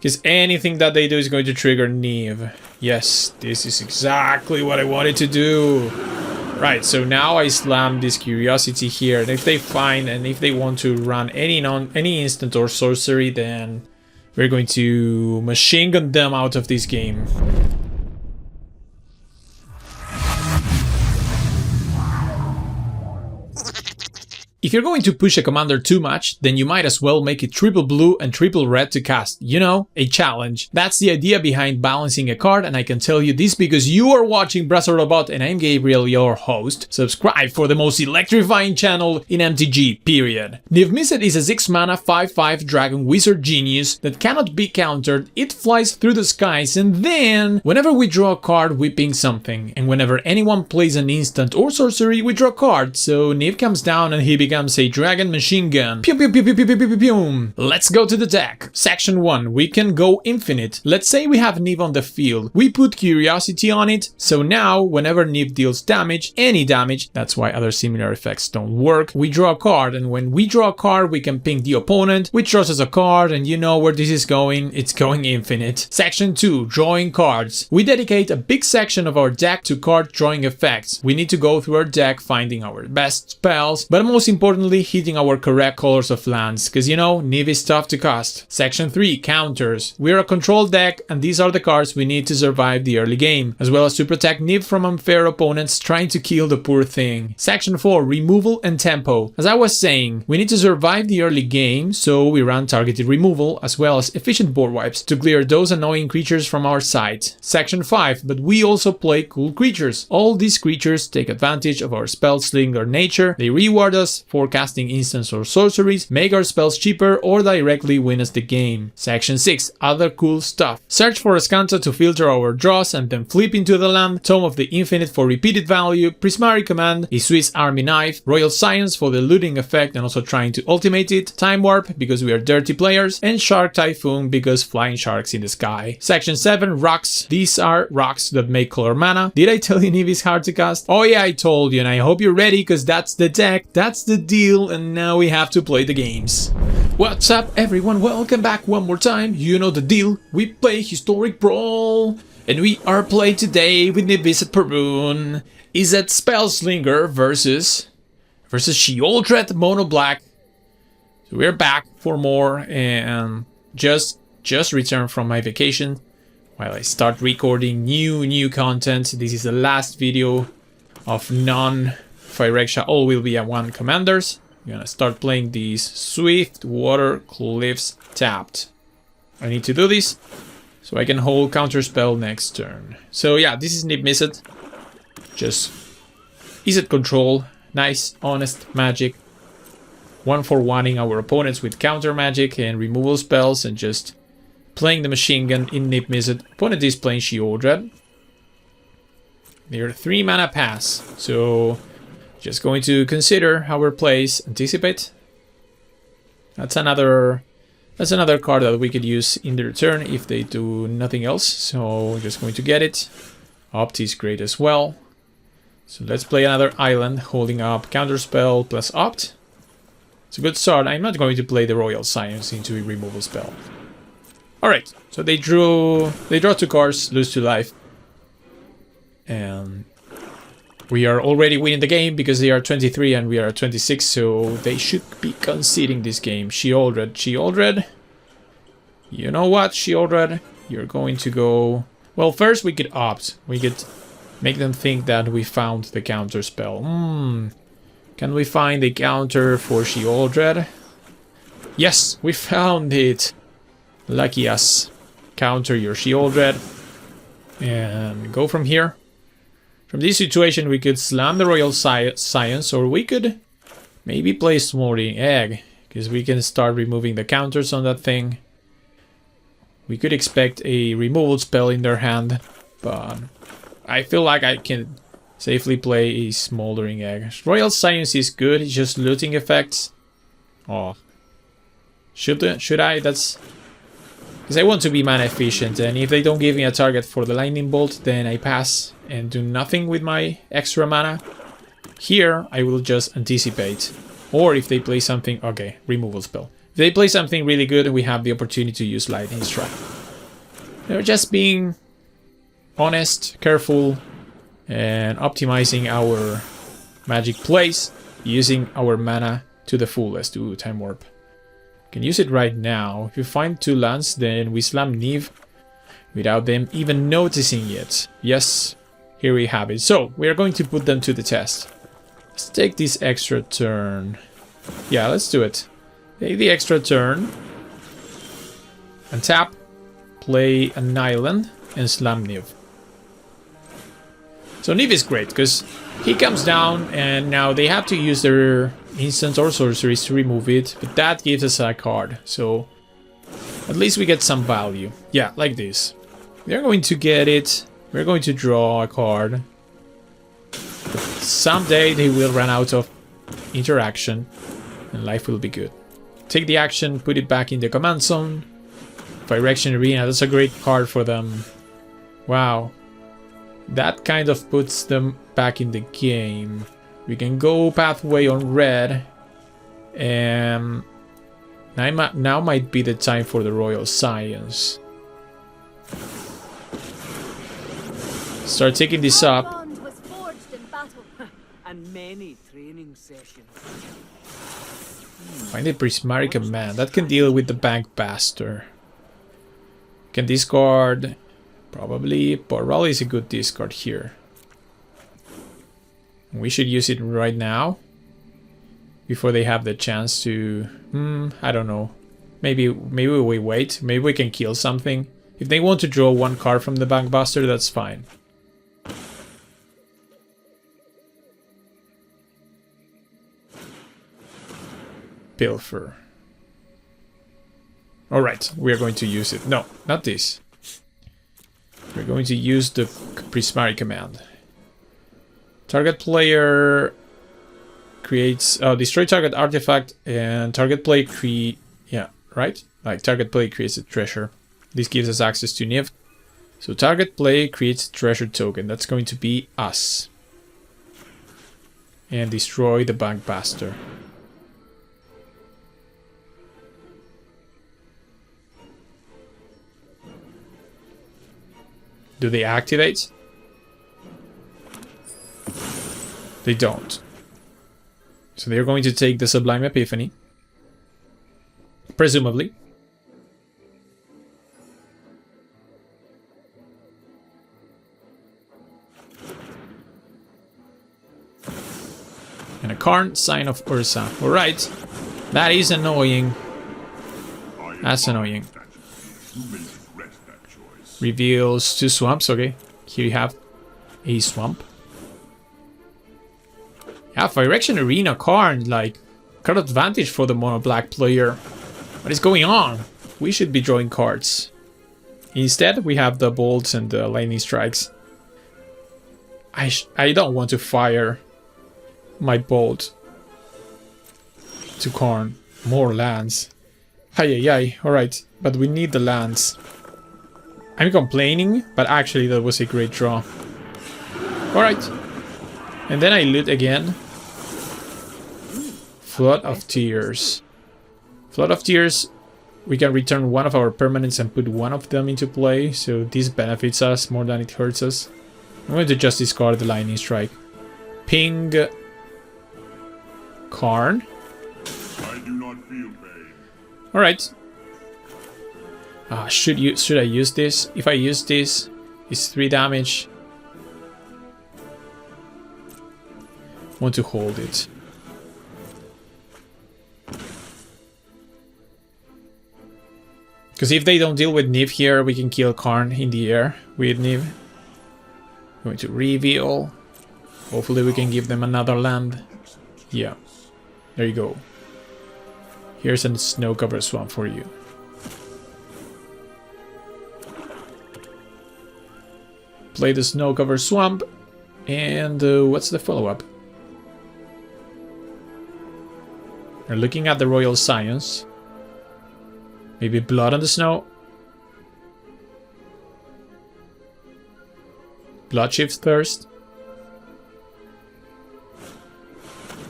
Because anything that they do is going to trigger Neve. Yes, this is exactly what I wanted to do. Right, so now I slam this curiosity here. And if they find and if they want to run any instant or sorcery, then we're going to machine gun them out of this game. If you're going to push a commander too much, then you might as well make it triple blue and triple red to cast. You know, a challenge. That's the idea behind balancing a card, and I can tell you this because you are watching Brawl Robot and I'm Gabriel, your host. Subscribe for the most electrifying channel in MTG, period. Neve Mizzet is a 6 mana 5/5 dragon wizard genius that cannot be countered. It flies through the skies, and then whenever we draw a card, we ping something. And whenever anyone plays an instant or sorcery, we draw a card. So Neve comes down and he becomes a dragon machine gun. Pew, pew, pew, pew, pew, pew, pew, pew. Let's go to the deck. Section 1. We can go infinite. Let's say we have Neve on the field. We put curiosity on it. So now, whenever Neve deals damage, any damage, that's why other similar effects don't work, we draw a card. And when we draw a card, we can ping the opponent, which draws us a card, and you know where this is going. It's going infinite. Section 2. Drawing cards. We dedicate a big section of our deck to card drawing effects. We need to go through our deck, finding our best spells, but most importantly, hitting our correct colors of lands, because you know, Neve is tough to cast. Section 3. Counters. We're a control deck, and these are the cards we need to survive the early game, as well as to protect Neve from unfair opponents trying to kill the poor thing. Section 4. Removal and tempo. As I was saying, we need to survive the early game, so we run targeted removal, as well as efficient board wipes to clear those annoying creatures from our side. Section 5. But we also play cool creatures. All these creatures take advantage of our spell slinger nature. They reward us for casting instants or sorceries, make our spells cheaper, or directly win us the game. Section 6. Other cool stuff. Search for Escanta to filter our draws and then flip into the land, Tome of the Infinite for repeated value, Prismari Command, a Swiss Army Knife, Royal Science for the looting effect and also trying to ultimate it, Time Warp because we are dirty players, and Shark Typhoon because flying sharks in the sky. Section 7. Rocks. These are rocks that make color mana. Did I tell you Neve is hard to cast? Oh yeah, I told you, and I hope you're ready because that's the deck, that's the deal, and now we have to play the games. What's up everyone, welcome back one more time. You know the deal, we play Historic Brawl, and we are playing today with Neve Mizzet Perun. Is that Spellslinger versus Sheoldred Mono Black. So we're back for more, and just returned from my vacation while I start recording new content. This is the last video of non-Phyrexia All Will Be at One commanders. I'm gonna start playing these Swift Water Cliffs tapped. I need to do this so I can hold counterspell next turn. So yeah, this is Neve Mizzet. Just Izzet control, nice honest magic. 1-for-1ing our opponents with counter magic and removal spells, and just playing the machine gun in Neve Mizzet. Opponent is playing Sheoldred. They're 3 mana pass, so just going to consider our plays, anticipate. That's another card that we could use in their turn if they do nothing else. So just going to get it. Opt is great as well. So let's play another island, holding up counterspell plus opt. It's a good start. I'm not going to play the Royal Science into a removal spell. Alright, so they draw 2 cards, lose 2 life. And we are already winning the game because they are 23 and we are 26, so they should be conceding this game. Sheoldred. You know what, Sheoldred? You're going to go... Well, first we could opt. We could make them think that we found the counter spell. Can we find a counter for Sheoldred? Yes, we found it! Lucky us. Counter your Sheoldred. And go from here. From this situation, we could slam the Royal Science, or we could maybe play Smoldering Egg, because we can start removing the counters on that thing. We could expect a removal spell in their hand, but I feel like I can safely play a Smoldering Egg. Royal Science is good, it's just looting effects. Oh. Should I? That's... Because I want to be mana efficient, and if they don't give me a target for the Lightning Bolt, then I pass and do nothing with my extra mana. Here, I will just anticipate. Or if they play something... Okay, removal spell. If they play something really good, we have the opportunity to use Lightning Strike. They're just being honest, careful, and optimizing our magic plays, using our mana to the fullest. Ooh, Time Warp. Can use it right now. If you find 2 lands, then we slam Neve without them even noticing it. Yes, here we have it. So, we are going to put them to the test. Let's take this extra turn. Yeah, let's do it. Take the extra turn. And tap. Play an island and slam Neve. So Neve is great, because he comes down and now they have to use their instants or sorceries to remove it, but that gives us a card, so at least we get some value. Yeah, like this. They're going to get it, we're going to draw a card. But someday they will run out of interaction and life will be good. Take the action, put it back in the command zone. Direction Arena, that's a great card for them. Wow. That kind of puts them back in the game. We can go pathway on red. And now might be the time for the Royal Science. Start taking this up. Find a Prismatic Command. That can deal with the Bankbuster. Can discard. Probably. Boral is a good discard here. We should use it right now. Before they have the chance to... I don't know. Maybe we wait. Maybe we can kill something. If they want to draw 1 card from the Bankbuster, that's fine. Pilfer. Alright, we are going to use it. No, not this. We're going to use the Prismatic Command. Target player creates destroy target artifact and target play create target play creates a treasure. This gives us access to Neve. So target play creates a treasure token. That's going to be us. And destroy the Bankbuster. Do they activate? They don't. So they're going to take the Sublime Epiphany. Presumably. And a Karn, Sign of Ursa. Alright. That is annoying. That's annoying. Reveals 2 swamps, okay. Here you have a swamp. Yeah, Phyrexian Arena Karn, like, card advantage for the mono black player. What is going on? We should be drawing cards. Instead, we have the bolts and the lightning strikes. I don't want to fire my bolt to Karn. More lands. Ay. Alright, but we need the lands. I'm complaining, but actually that was a great draw. Alright. And then I loot again. Flood of Tears. Flood of Tears, we can return 1 of our permanents and put 1 of them into play, so this benefits us more than it hurts us. I'm going to just discard the Lightning Strike. Ping Karn. I do not feel pain. Alright. Should I use this? If I use this, it's 3 damage. Want to hold it. Because if they don't deal with Neve here, we can kill Karn in the air with Neve. Going to reveal. Hopefully we can give them another land. Yeah. There you go. Here's a snow-covered swamp for you. Play the snow-covered swamp. And what's the follow-up? We're looking at the Royal Science. Maybe Blood on the Snow. Bloodshift Thirst.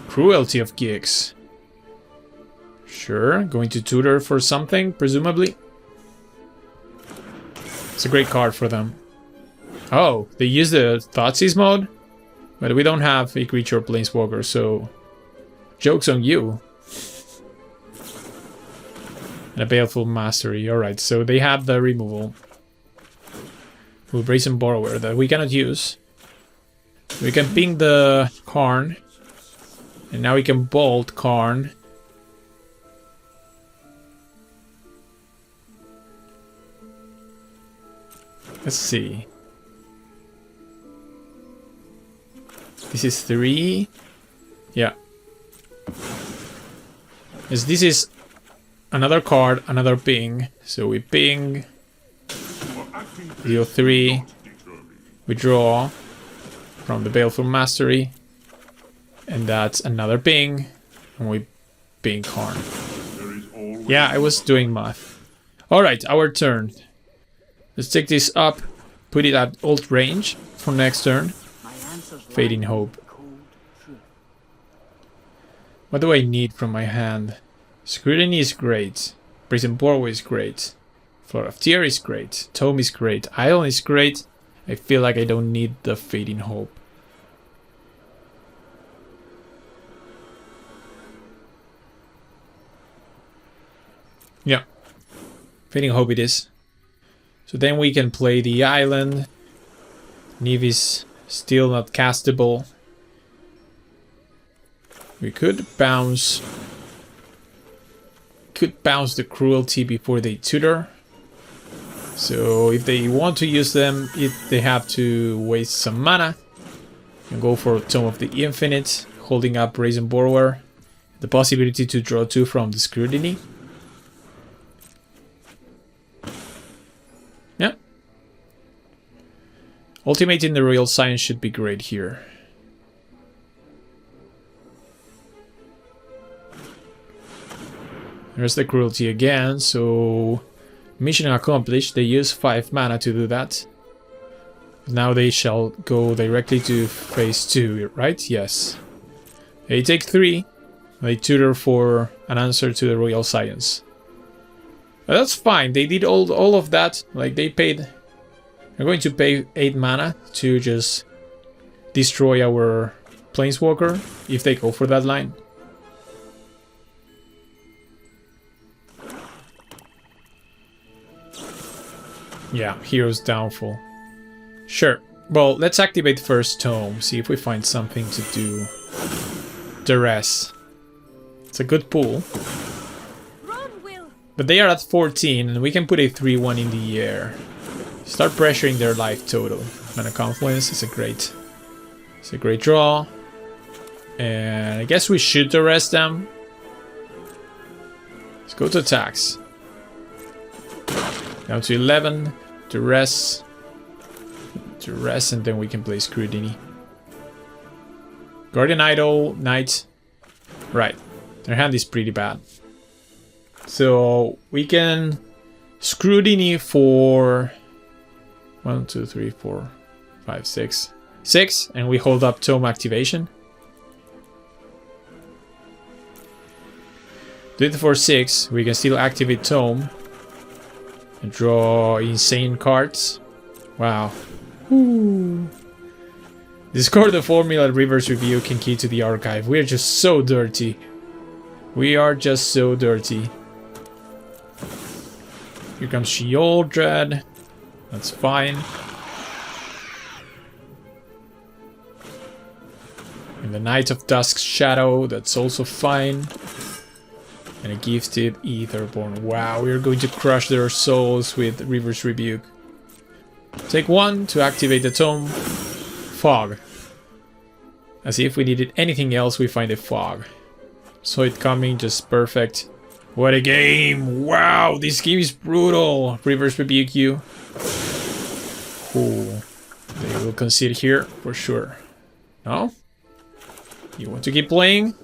Cruelty of Gigs. Sure, going to tutor for something, presumably. It's a great card for them. Oh, they use the Thoughtseize mode? But we don't have a creature planeswalker, so... Joke's on you. And a Baleful Mastery. Alright, so they have the removal. We'll Brazen Borrower that we cannot use. We can ping the Karn. And now we can bolt Karn. Let's see. This is 3. Yeah. As this is another card, another ping. So we ping. Deal 3. We draw from the Baleful Mastery. And that's another ping. And we ping Karn. Yeah, I was doing math. Alright, our turn. Let's take this up, put it at ult range for next turn. Fading Hope. What do I need from my hand? Scrutiny is great. Brazen Borrower is great. Flood of Tear is great. Tome is great. Island is great. I feel like I don't need the Fading Hope. Yeah. Fading Hope it is. So then we can play the island. Neve is still not castable. We could bounce the Cruelty before they tutor. So if they want to use them, they have to waste some mana. And go for Tome of the Infinite, holding up Brazen Borrower. The possibility to draw 2 from the Scrutiny. Yeah. Ultimating the Royal Science should be great here. There's the Cruelty again, so mission accomplished. They use 5 mana to do that. Now they shall go directly to phase 2, right? Yes. They take 3. They tutor for an answer to the Royal Science. But that's fine. They did all of that. Like they paid. They're going to pay 8 mana to just destroy our Planeswalker if they go for that line. Yeah, Hero's Downfall. Sure. Well, let's activate first Tome, see if we find something to do. Duress. It's a good pool. But they are at 14, and we can put a 3-1 in the air. Start pressuring their life total. Mana Confluence is a great draw. And I guess we should Duress them. Let's go to attacks. Down to 11. Duress, and then we can play Scrutiny. Guardian Idol, Knight. Right. Their hand is pretty bad. So we can Scrutiny for 1, 2, 3, 4, 5, 6. 6, and we hold up Tome activation. Do it for 6. We can still activate Tome. And draw insane cards. Wow. Ooh. Discard the formula reverse rebuke and key to the archive. We are just so dirty. We are just so dirty. Here comes Sheol Dread. That's fine. And the Knight of Dusk's Shadow. That's also fine. And a Gifted Etherborn. Wow, we are going to crush their souls with Reverse Rebuke. Take 1 to activate the Tome. Fog. As if we needed anything else, we find a Fog. Saw it coming, just perfect. What a game! Wow, this game is brutal! Reverse Rebuke you. Cool. They will concede here, for sure. No? You want to keep playing?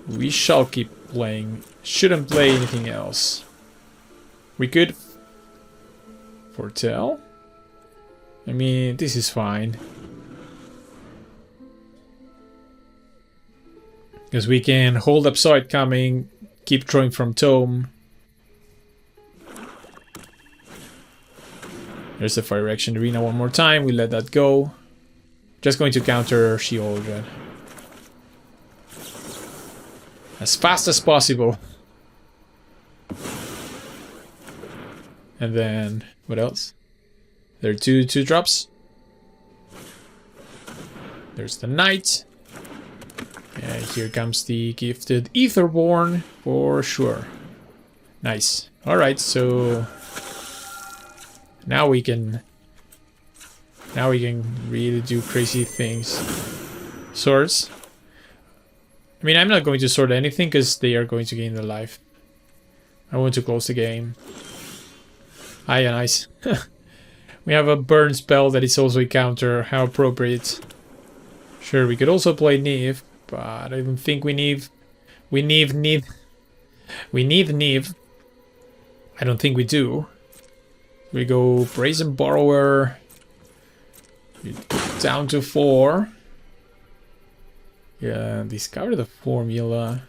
We shall keep playing. Shouldn't play anything else. We could foretell. I mean, this is fine. Because we can hold up Saw It Coming, keep throwing from Tome. There's the Fire Action Arena one more time. We let that go. Just going to counter She-Aldred as fast as possible. And then, what else? There are two drops. There's the Knight. And here comes the Gifted Etherborn for sure. Nice. Alright, so now we can really do crazy things. Swords. I mean, I'm not going to sword anything because they are going to gain their life. I want to close the game. Ionize. We have a burn spell that is also a counter. How appropriate. Sure, we could also play Neve, but I don't think we need Neve. I don't think we do. We go Brazen Borrower. Down to 4. Yeah, discover the formula.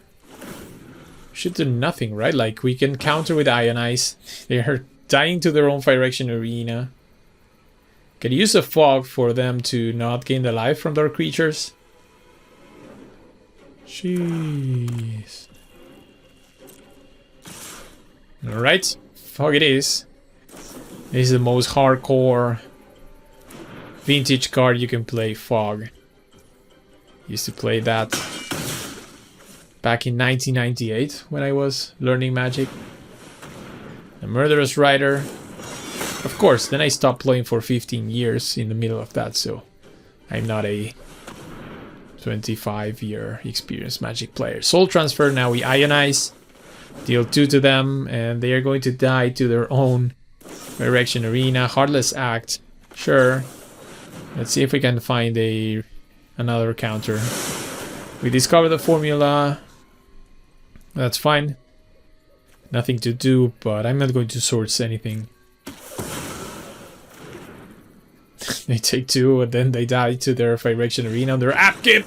Should do nothing, right? Like, we can counter with Ionize. They are dying to their own Fire Action Arena. Can use a fog for them to not gain the life from their creatures. Jeez. Alright, fog it is. This is the most hardcore vintage card you can play, Fog. Used to play that back in 1998 when I was learning Magic. The Murderous Rider. Of course, then I stopped playing for 15 years in the middle of that, so I'm not a 25-year experienced Magic player. Soul Transfer, now we Ionize. Deal 2 to them, and they are going to die to their own Fire Action Arena. Heartless Act. Sure. Let's see if we can find another counter. We discover the formula. That's fine. Nothing to do, but I'm not going to source anything. They take 2 and then they die to their Fire Action Arena on their upkeep.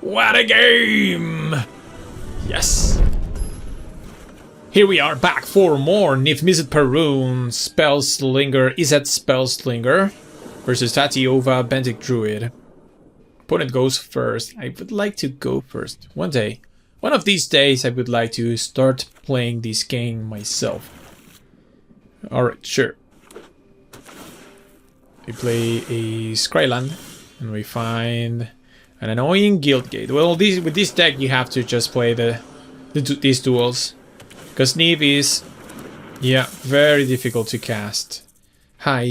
What a game! Yes! Here we are back for more Nif Mizzet Perun. Spellslinger is at Spellslinger versus Tatiova Benthic Druid. Opponent goes first. I would like to go first. One day. One of these days I would like to start playing this game myself. Alright, sure. We play a Scryland and we find an annoying Guildgate. Well, with this deck you have to just play these duels. Because Neve is, yeah, very difficult to cast. Hi,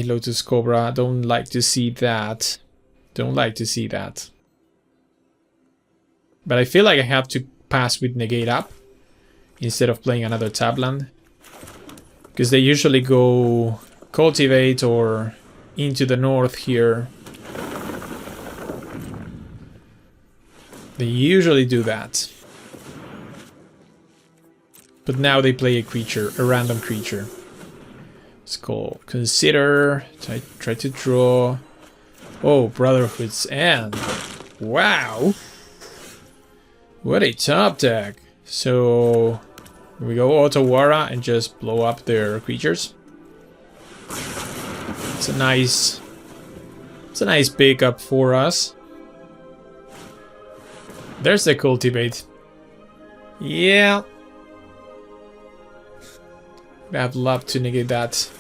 Lotus Cobra. Don't like to see that. Don't like to see that. But I feel like I have to pass with Negate up instead of playing another Tabland. Because they usually go Cultivate or into the north here. They usually do that. But now they play a creature, a random creature. It's called Consider. Try to draw. Oh, Brotherhood's End. Wow. What a top deck. So we go Otawara and just blow up their creatures. It's a nice pickup for us. There's the Cultivate. Yeah. I'd love to negate that.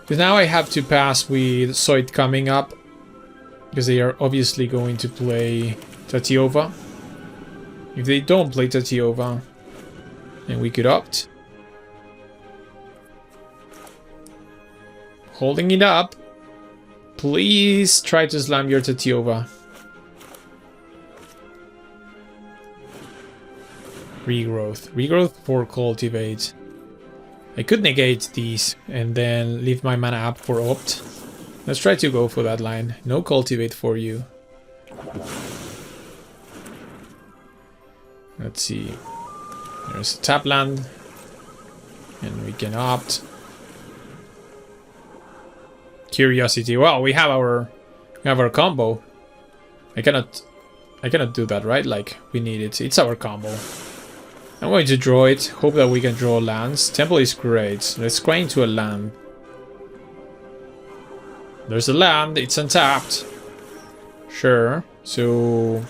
Because now I have to pass with Soit coming up. Because they are obviously going to play Tatiova. If they don't play Tatiova, then we could opt. Holding it up. Please try to slam your Tatiova. Regrowth for Cultivate. I could negate these and then leave my mana up for opt. Let's try to go for that line. No Cultivate for you. Let's see. There's a tap land. And we can opt. Curiosity. Well, we have our combo. I cannot I cannot do that, right? Like, we need it. It's our combo. I'm going to draw it. Hope that we can draw lands. Temple is great. Let's grind into a land. There's a land. It's untapped. Sure. So...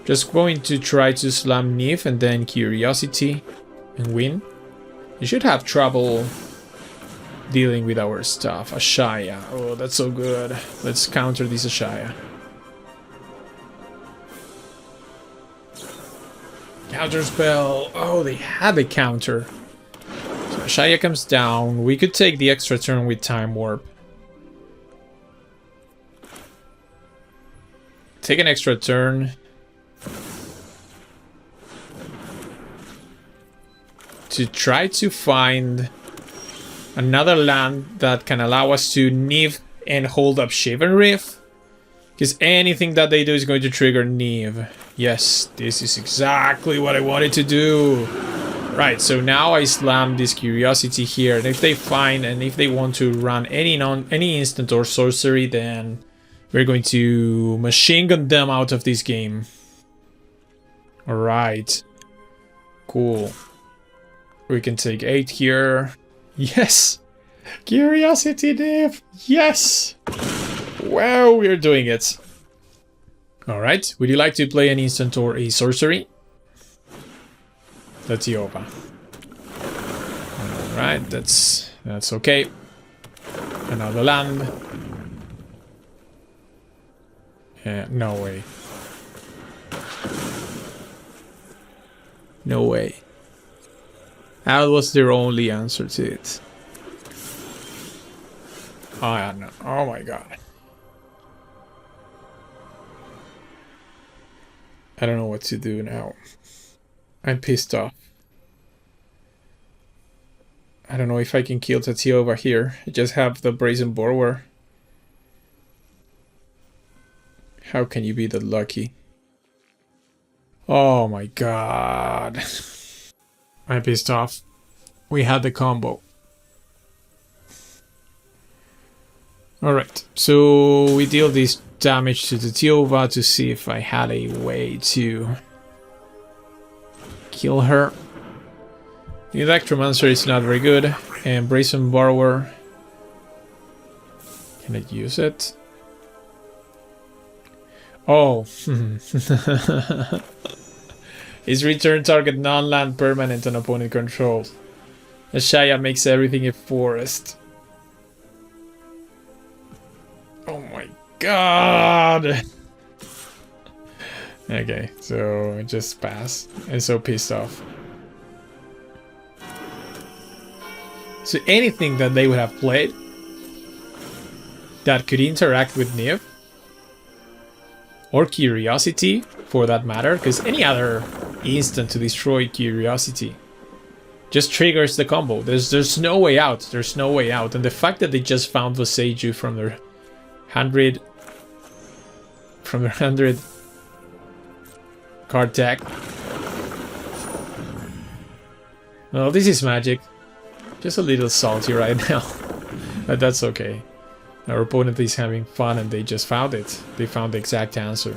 just going to try to slam Neve and then Curiosity and win. You should have trouble dealing with our stuff. Ashaya. Oh, that's so good. Let's counter this Ashaya. Counter spell. Oh, they had the counter. So Ashaya comes down. We could take the extra turn with Time Warp. Take an extra turn. To try to find another land that can allow us to Neve and hold up Shaven Reef. Because anything that they do is going to trigger Neve. Yes, this is exactly what I wanted to do. Right, so now I slam this Curiosity here. And if they find and if they want to run any instant or sorcery, then we're going to machine gun them out of this game. Alright. Cool. We can take 8 here. Yes! Curiosity Neve! Yes! Wow, we're doing it. Alright, would you like to play an instant or a sorcery? That's Yoba. Alright, that's okay. Another land. No way. No way. That was their only answer to it. Oh, no. Oh my god. I don't know what to do now. I'm pissed off. I don't know if I can kill Tatia over here. I just have the Brazen Borwer. How can you be that lucky? Oh my god. I'm pissed off. We had the combo. Alright, so we deal this damage to the Tiova to see if I had a way to kill her. The Electromancer is not very good, and Brazen Borrower. Can I use it? Oh. Is return target non-land permanent on opponent controls. Ashaya makes everything a forest. Oh my god! Okay, so I just pass. I'm so pissed off. So anything that they would have played that could interact with Neve or Curiosity for that matter, because any other instant to destroy Curiosity just triggers the combo. There's no way out. There's no way out. And the fact that they just found Voseiju from their 100 card deck. Well, this is Magic. Just a little salty right now. But that's okay. Our opponent is having fun and they just found it. They found the exact answer.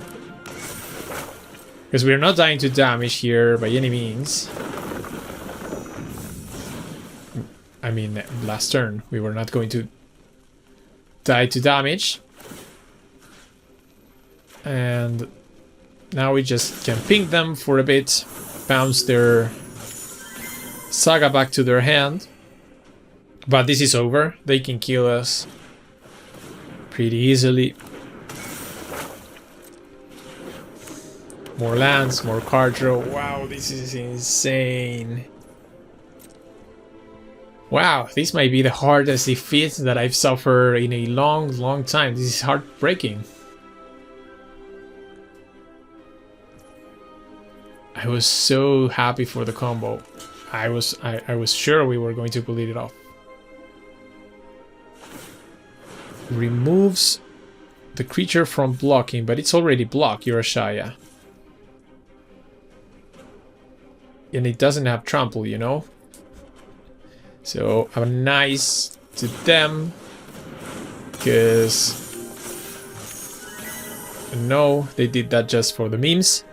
Because we're not dying to damage here by any means. I mean, last turn we were not going to die to damage. And now we just can ping them for a bit. Bounce their Saga back to their hand. But this is over. They can kill us pretty easily. More lands, more card draw. Wow, this is insane. Wow, this might be the hardest defeat that I've suffered in a long time. This is heartbreaking. I was so happy for the combo. I was sure we were going to pull it off. Removes the creature from blocking, but it's already blocked, Urashaya. And it doesn't have trample, you know? So a nice to them. Because... no, they did that just for the memes.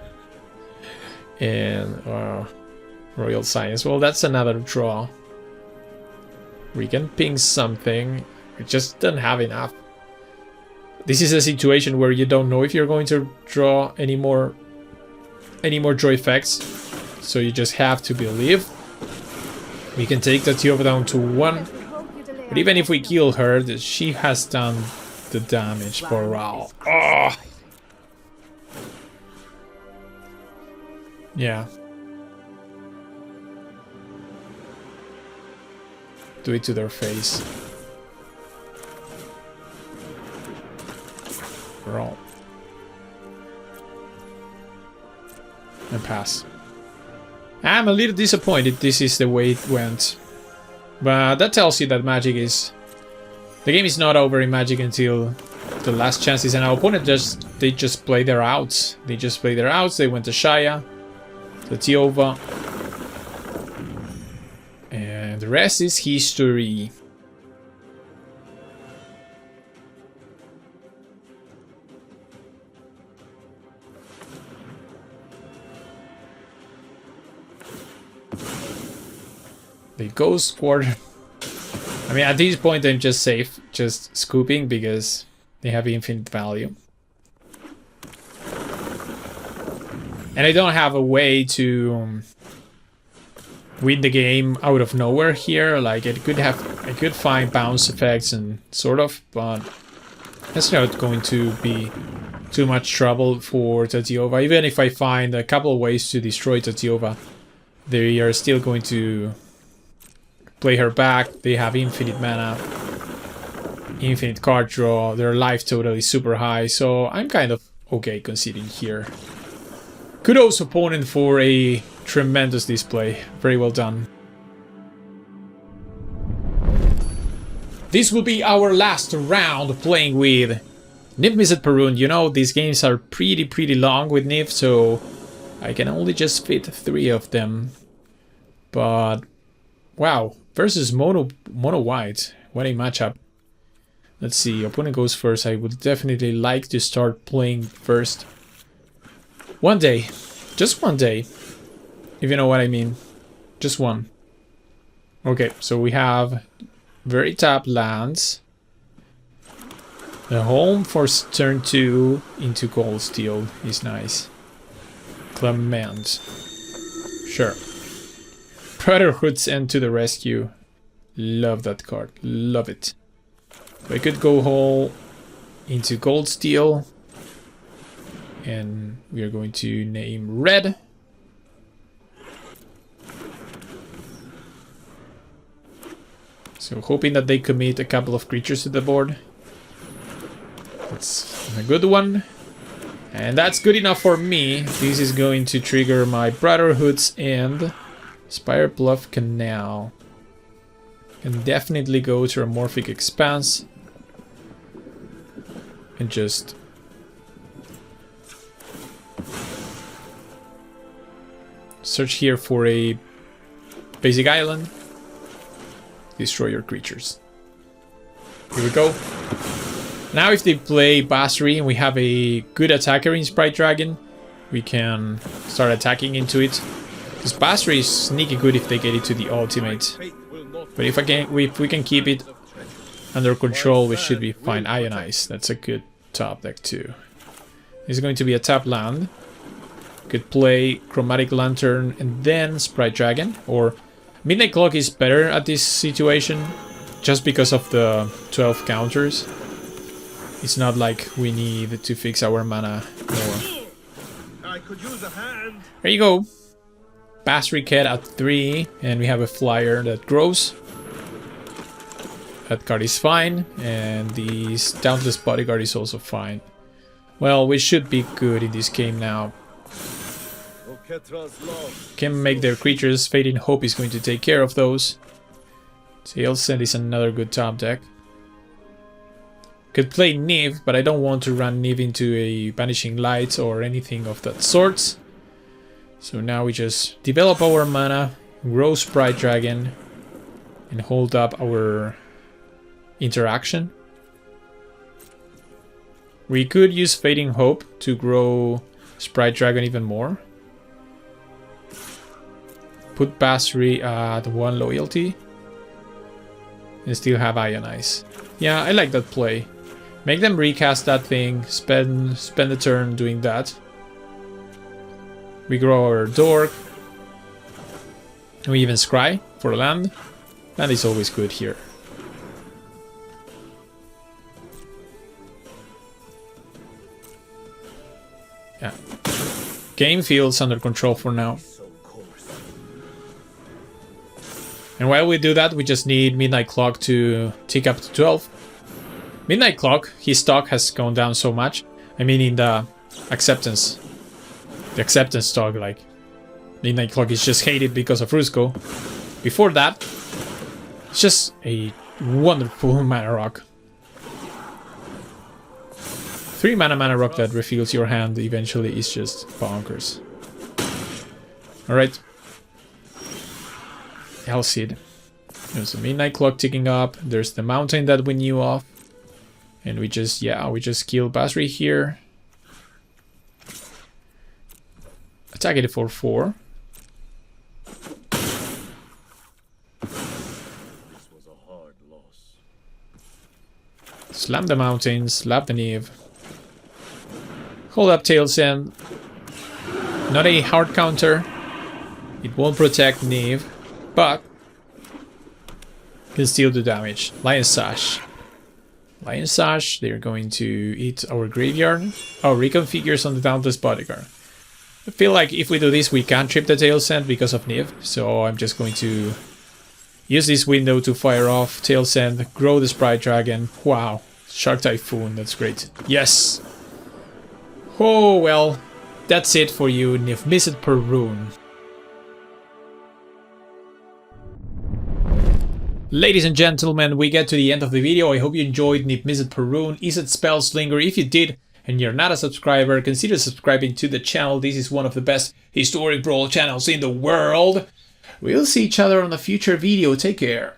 And... Royal Science. Well, that's another draw. We can ping something. We just don't have enough. This is a situation where you don't know if you're going to draw any more draw effects. So you just have to believe. We can take Tatiova down to 1. But even if we kill her, she has done the damage for Raul. Oh! Yeah. Do it to their face. Roll. And pass. I'm a little disappointed this is the way it went. But that tells you that Magic is... the game is not over in Magic until the last chances, and our opponent they just play their outs. They just play their outs. They went to Shaya, Tatiova. And the rest is history. The Ghost Quarter. I mean, at this point I'm just safe, just scooping because they have infinite value. And I don't have a way to win the game out of nowhere here. Like I could find bounce effects and sort of, but that's not going to be too much trouble for Tatiova. Even if I find a couple of ways to destroy Tatiova, they are still going to play her back. They have infinite mana, infinite card draw, their life total is super high, so I'm kind of okay conceding here. Kudos opponent for a tremendous display. Very well done. This will be our last round playing with Niv Mizzet Perun. You know, these games are pretty long with Niv, so I can only just fit 3 of them. But wow, versus mono white. What a matchup. Let's see, opponent goes first. I would definitely like to start playing first. One day. Just one day. If you know what I mean. Just one. Okay, so we have very tapped lands. The home for turn 2 into Gold Steel is nice. Clement. Sure. Brotherhood's End to the rescue. Love that card. Love it. I could go whole into Gold Steel. And we are going to name red. So hoping that they commit a couple of creatures to the board. That's a good one. And that's good enough for me. This is going to trigger my Brotherhood's End. Spire Bluff Canal. And definitely go to Amorphic Expanse. And just search here for a basic island. Destroy your creatures. Here we go. Now if they play Basri and we have a good attacker in Sprite Dragon, we can start attacking into it. Because Basri is sneaky good if they get it to the ultimate. But if we can keep it under control, we should be fine. Ionize, that's a good top deck too. This is going to be a tap land. Could play Chromatic Lantern and then Sprite Dragon, or Midnight Clock is better at this situation just because of the 12 counters. It's not like we need to fix our mana more. I could use a hand. There you go. Basri Cat at 3, and we have a flyer that grows. That card is fine, and the Dauntless Bodyguard is also fine. Well, we should be good in this game now. Can make their creatures. Fading Hope is going to take care of those. Tail Send is another good top deck. Could play Niv, but I don't want to run Niv into a Vanishing Light or anything of that sort. So now we just develop our mana, grow Sprite Dragon, and hold up our interaction. We could use Fading Hope to grow Sprite Dragon even more. Put Basri at 1 loyalty. And still have Ionize. Yeah, I like that play. Make them recast that thing, spend the turn doing that. We grow our Dork. And we even scry for land. Land is always good here. Yeah. Game feels under control for now. And while we do that, we just need Midnight Clock to tick up to 12. Midnight Clock, his stock has gone down so much. I mean in the acceptance. The acceptance stock, like, Midnight Clock is just hated because of Rusco. Before that, it's just a wonderful mana rock. 3 mana rock that refills your hand eventually is just bonkers. Alright. Hellseed. There's a Midnight Clock ticking up. There's the mountain that we knew of. And we just, yeah, we just kill Basri here. Attack it for 4. Slam the mountain, slap the Neve. Hold up Tail's End. Not a hard counter. It won't protect Neve, but can still do damage. Lion Sash. Lion Sash, they're going to eat our graveyard. Oh, reconfigures on the Dauntless Bodyguard. I feel like if we do this, we can't trip the Tail's End because of Neve, so I'm just going to use this window to fire off Tail's End, grow the Sprite Dragon. Wow, Shark Typhoon, that's great. Yes! Oh, well, that's it for you, Niv-Mizzet per rune. Ladies and gentlemen, we get to the end of the video. I hope you enjoyed Niv-Mizzet per rune. Izzet Spellslinger. If you did and you're not a subscriber, consider subscribing to the channel. This is one of the best Historic Brawl channels in the world. We'll see each other on a future video. Take care.